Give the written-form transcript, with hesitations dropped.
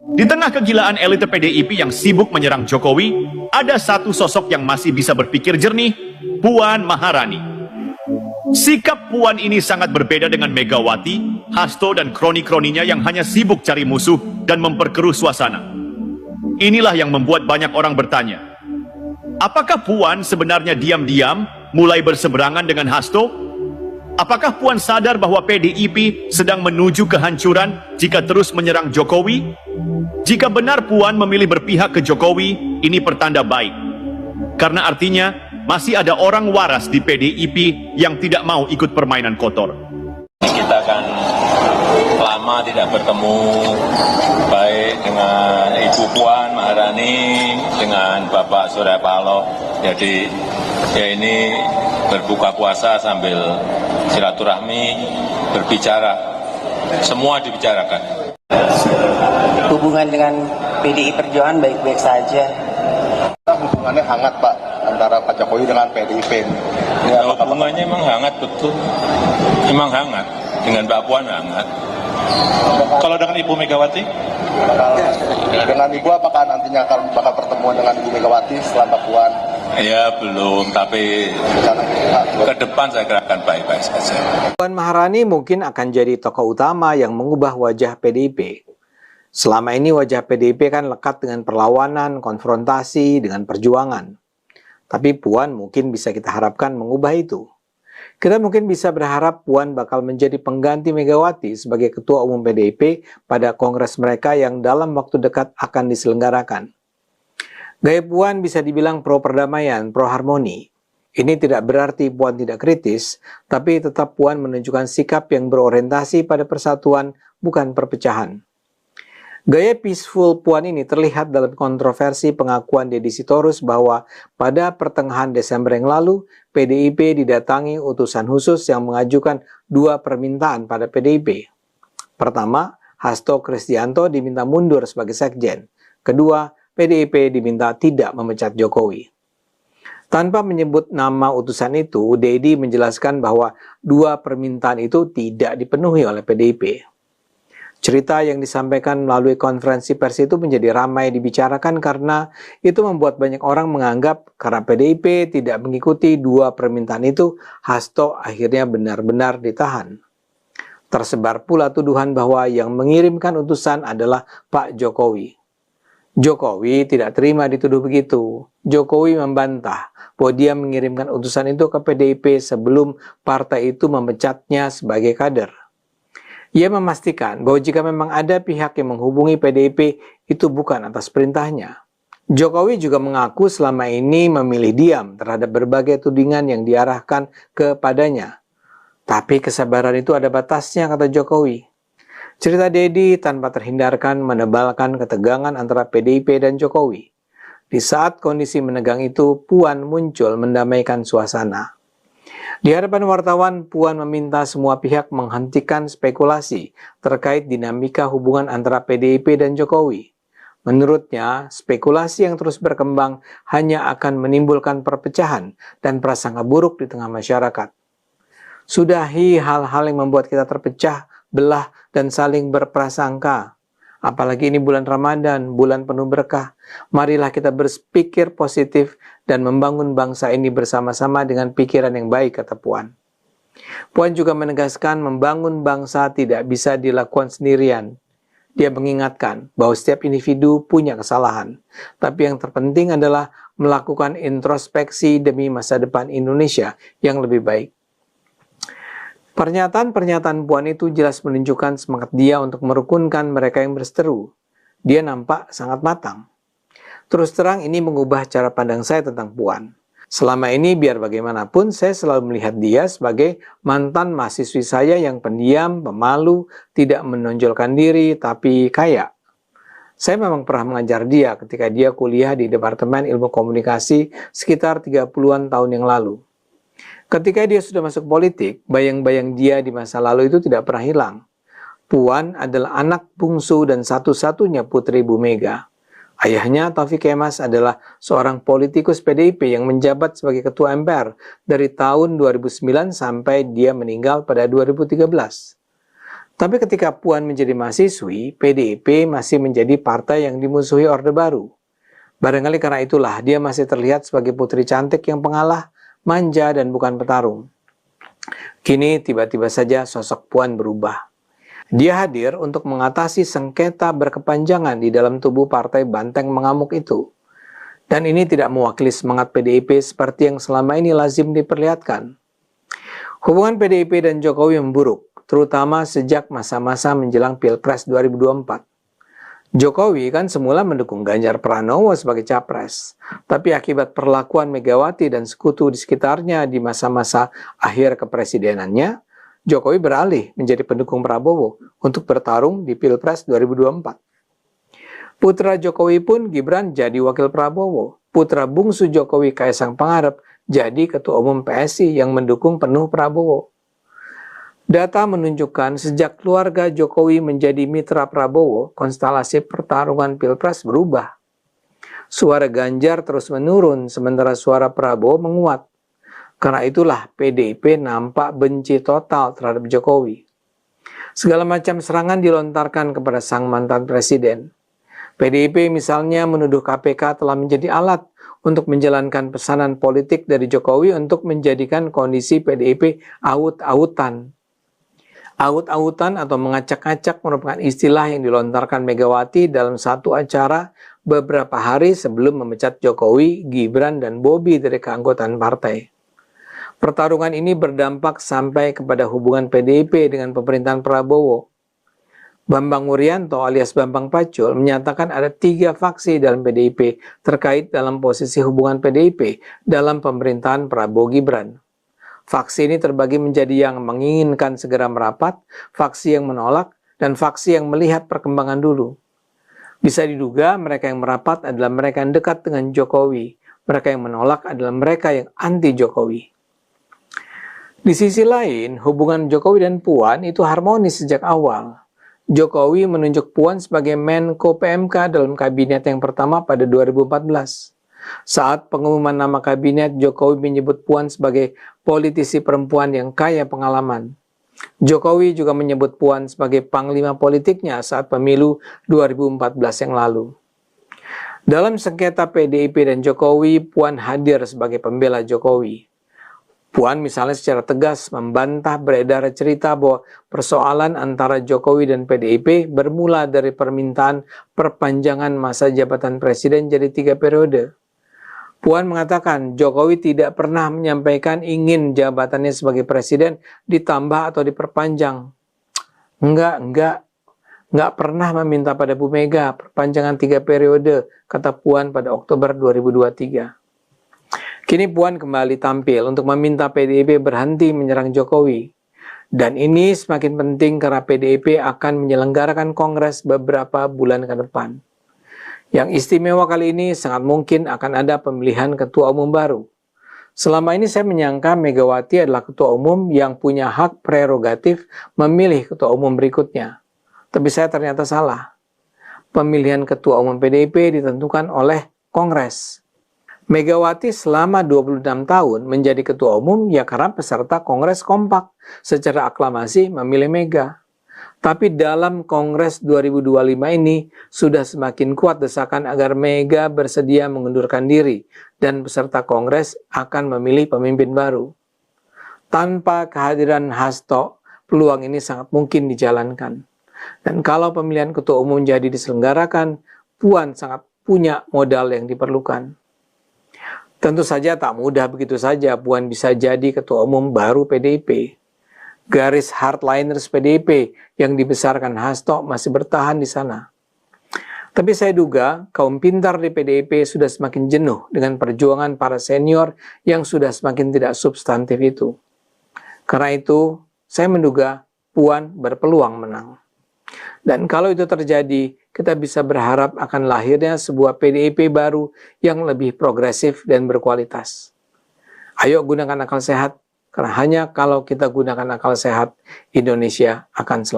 Di tengah kegilaan elit PDIP yang sibuk menyerang Jokowi, ada satu sosok yang masih bisa berpikir jernih, Puan Maharani. Sikap Puan ini sangat berbeda dengan Megawati, Hasto, dan kroni-kroninya yang hanya sibuk cari musuh dan memperkeruh suasana. Inilah yang membuat banyak orang bertanya, apakah Puan sebenarnya diam-diam mulai berseberangan dengan Hasto? Apakah Puan sadar bahwa PDIP sedang menuju kehancuran jika terus menyerang Jokowi? Jika benar Puan memilih berpihak ke Jokowi, ini pertanda baik. Karena artinya, masih ada orang waras di PDIP yang tidak mau ikut permainan kotor. Kita akan lama tidak bertemu, baik dengan Ibu Puan Maharani, dengan Bapak Surya Paloh. Jadi, ya ini berbuka puasa sambil silaturahmi, berbicara, semua dibicarakan. Hubungan dengan PDI Perjuangan baik-baik saja. Hubungannya hangat Pak, antara Pak Jokowi dengan PDIP. Ya, hubungannya memang hangat, betul. Memang hangat, dengan Mbak Puan hangat. Kalau dengan Ibu Megawati? Dengan Ibu apakah nantinya akan bakal pertemuan dengan Ibu Megawati setelah Mbak Puan? Ya belum, tapi ke depan saya kira akan baik-baik saja. Puan Maharani mungkin akan jadi tokoh utama yang mengubah wajah PDIP. Selama ini wajah PDIP kan lekat dengan perlawanan, konfrontasi, dengan perjuangan. Tapi Puan mungkin bisa kita harapkan mengubah itu. Kita mungkin bisa berharap Puan bakal menjadi pengganti Megawati sebagai Ketua Umum PDIP pada kongres mereka yang dalam waktu dekat akan diselenggarakan. Gaya Puan bisa dibilang pro perdamaian, pro harmoni. Ini tidak berarti Puan tidak kritis, tapi tetap Puan menunjukkan sikap yang berorientasi pada persatuan, bukan perpecahan. Gaya peaceful Puan ini terlihat dalam kontroversi pengakuan Deddy Sitorus bahwa pada pertengahan Desember yang lalu, PDIP didatangi utusan khusus yang mengajukan 2 permintaan pada PDIP. Pertama, Hasto Kristianto diminta mundur sebagai sekjen. Kedua, PDIP diminta tidak memecat Jokowi. Tanpa menyebut nama utusan itu, Deddy menjelaskan bahwa 2 permintaan itu tidak dipenuhi oleh PDIP. Cerita yang disampaikan melalui konferensi pers itu menjadi ramai dibicarakan karena itu membuat banyak orang menganggap karena PDIP tidak mengikuti 2 permintaan itu, Hasto akhirnya benar-benar ditahan. Tersebar pula tuduhan bahwa yang mengirimkan utusan adalah Pak Jokowi. Jokowi tidak terima dituduh begitu. Jokowi membantah bahwa dia mengirimkan utusan itu ke PDIP sebelum partai itu memecatnya sebagai kader. Ia memastikan bahwa jika memang ada pihak yang menghubungi PDIP, itu bukan atas perintahnya. Jokowi juga mengaku selama ini memilih diam terhadap berbagai tudingan yang diarahkan kepadanya. Tapi kesabaran itu ada batasnya, kata Jokowi. Cerita Deddy tanpa terhindarkan menebalkan ketegangan antara PDIP dan Jokowi. Di saat kondisi menegang itu, Puan muncul mendamaikan suasana. Di hadapan wartawan, Puan meminta semua pihak menghentikan spekulasi terkait dinamika hubungan antara PDIP dan Jokowi. Menurutnya, spekulasi yang terus berkembang hanya akan menimbulkan perpecahan dan prasangka buruk di tengah masyarakat. Sudahi hal-hal yang membuat kita terpecah, belah, dan saling berprasangka. Apalagi ini bulan Ramadan, bulan penuh berkah. Marilah kita berpikir positif dan membangun bangsa ini bersama-sama dengan pikiran yang baik, kata Puan. Puan juga menegaskan membangun bangsa tidak bisa dilakukan sendirian. Dia mengingatkan bahwa setiap individu punya kesalahan. Tapi yang terpenting adalah melakukan introspeksi demi masa depan Indonesia yang lebih baik. Pernyataan-pernyataan Puan itu jelas menunjukkan semangat dia untuk merukunkan mereka yang berseteru. Dia nampak sangat matang. Terus terang ini mengubah cara pandang saya tentang Puan. Selama ini biar bagaimanapun saya selalu melihat dia sebagai mantan mahasiswi saya yang pendiam, pemalu, tidak menonjolkan diri, tapi kaya. Saya memang pernah mengajar dia ketika dia kuliah di Departemen Ilmu Komunikasi sekitar 30-an tahun yang lalu. Ketika dia sudah masuk politik, bayang-bayang dia di masa lalu itu tidak pernah hilang. Puan adalah anak bungsu dan satu-satunya putri Bu Mega. Ayahnya, Taufik Kemas, adalah seorang politikus PDIP yang menjabat sebagai ketua MPR dari tahun 2009 sampai dia meninggal pada 2013. Tapi ketika Puan menjadi mahasiswi, PDIP masih menjadi partai yang dimusuhi Orde Baru. Barangkali karena itulah dia masih terlihat sebagai putri cantik yang pengalah, manja, dan bukan petarung. Kini tiba-tiba saja sosok Puan berubah. Dia hadir untuk mengatasi sengketa berkepanjangan di dalam tubuh partai banteng mengamuk itu. Dan ini tidak mewakili semangat PDIP seperti yang selama ini lazim diperlihatkan. Hubungan PDIP dan Jokowi memburuk, terutama sejak masa-masa menjelang Pilpres 2024. Jokowi kan semula mendukung Ganjar Pranowo sebagai capres, tapi akibat perlakuan Megawati dan sekutu di sekitarnya di masa-masa akhir kepresidenannya, Jokowi beralih menjadi pendukung Prabowo untuk bertarung di Pilpres 2024. Putra Jokowi pun Gibran jadi wakil Prabowo. Putra bungsu Jokowi Kaisang Pangarep jadi ketua umum PSI yang mendukung penuh Prabowo. Data menunjukkan sejak keluarga Jokowi menjadi mitra Prabowo, konstelasi pertarungan Pilpres berubah. Suara Ganjar terus menurun, sementara suara Prabowo menguat. Karena itulah PDIP nampak benci total terhadap Jokowi. Segala macam serangan dilontarkan kepada sang mantan presiden. PDIP misalnya menuduh KPK telah menjadi alat untuk menjalankan pesanan politik dari Jokowi untuk menjadikan kondisi PDIP aut-autan. Aut-autan atau mengacak-acak merupakan istilah yang dilontarkan Megawati dalam satu acara beberapa hari sebelum memecat Jokowi, Gibran, dan Bobi dari keanggotaan partai. Pertarungan ini berdampak sampai kepada hubungan PDIP dengan pemerintahan Prabowo. Bambang Wuryanto alias Bambang Pacul menyatakan ada 3 faksi dalam PDIP terkait dalam posisi hubungan PDIP dalam pemerintahan Prabowo Gibran. Faksi ini terbagi menjadi yang menginginkan segera merapat, faksi yang menolak, dan faksi yang melihat perkembangan dulu. Bisa diduga mereka yang merapat adalah mereka yang dekat dengan Jokowi, mereka yang menolak adalah mereka yang anti Jokowi. Di sisi lain, hubungan Jokowi dan Puan itu harmonis sejak awal. Jokowi menunjuk Puan sebagai Menko PMK dalam kabinet yang pertama pada 2014. Saat pengumuman nama kabinet, Jokowi menyebut Puan sebagai politisi perempuan yang kaya pengalaman. Jokowi juga menyebut Puan sebagai panglima politiknya saat pemilu 2014 yang lalu. Dalam sengketa PDIP dan Jokowi, Puan hadir sebagai pembela Jokowi. Puan misalnya secara tegas membantah beredar cerita bahwa persoalan antara Jokowi dan PDIP bermula dari permintaan perpanjangan masa jabatan presiden jadi 3 periode. Puan mengatakan Jokowi tidak pernah menyampaikan ingin jabatannya sebagai presiden ditambah atau diperpanjang. Enggak pernah meminta pada Bu Mega perpanjangan 3 periode, kata Puan pada Oktober 2023. Kini Puan kembali tampil untuk meminta PDIP berhenti menyerang Jokowi. Dan ini semakin penting karena PDIP akan menyelenggarakan kongres beberapa bulan ke depan. Yang istimewa kali ini sangat mungkin akan ada pemilihan ketua umum baru. Selama ini saya menyangka Megawati adalah ketua umum yang punya hak prerogatif memilih ketua umum berikutnya. Tapi saya ternyata salah. Pemilihan ketua umum PDIP ditentukan oleh Kongres. Megawati selama 26 tahun menjadi ketua umum ya karena peserta Kongres kompak secara aklamasi memilih Mega. Tapi dalam Kongres 2025 ini sudah semakin kuat desakan agar Mega bersedia mengundurkan diri dan peserta Kongres akan memilih pemimpin baru. Tanpa kehadiran Hasto, peluang ini sangat mungkin dijalankan. Dan kalau pemilihan ketua umum jadi diselenggarakan, Puan sangat punya modal yang diperlukan. Tentu saja tak mudah begitu saja Puan bisa jadi ketua umum baru PDIP. Garis hardliners PDIP yang dibesarkan Hasto masih bertahan di sana. Tapi saya duga kaum pintar di PDIP sudah semakin jenuh dengan perjuangan para senior yang sudah semakin tidak substantif itu. Karena itu, saya menduga Puan berpeluang menang. Dan kalau itu terjadi, kita bisa berharap akan lahirnya sebuah PDIP baru yang lebih progresif dan berkualitas. Ayo gunakan akal sehat, karena hanya kalau kita gunakan akal sehat, Indonesia akan selamat.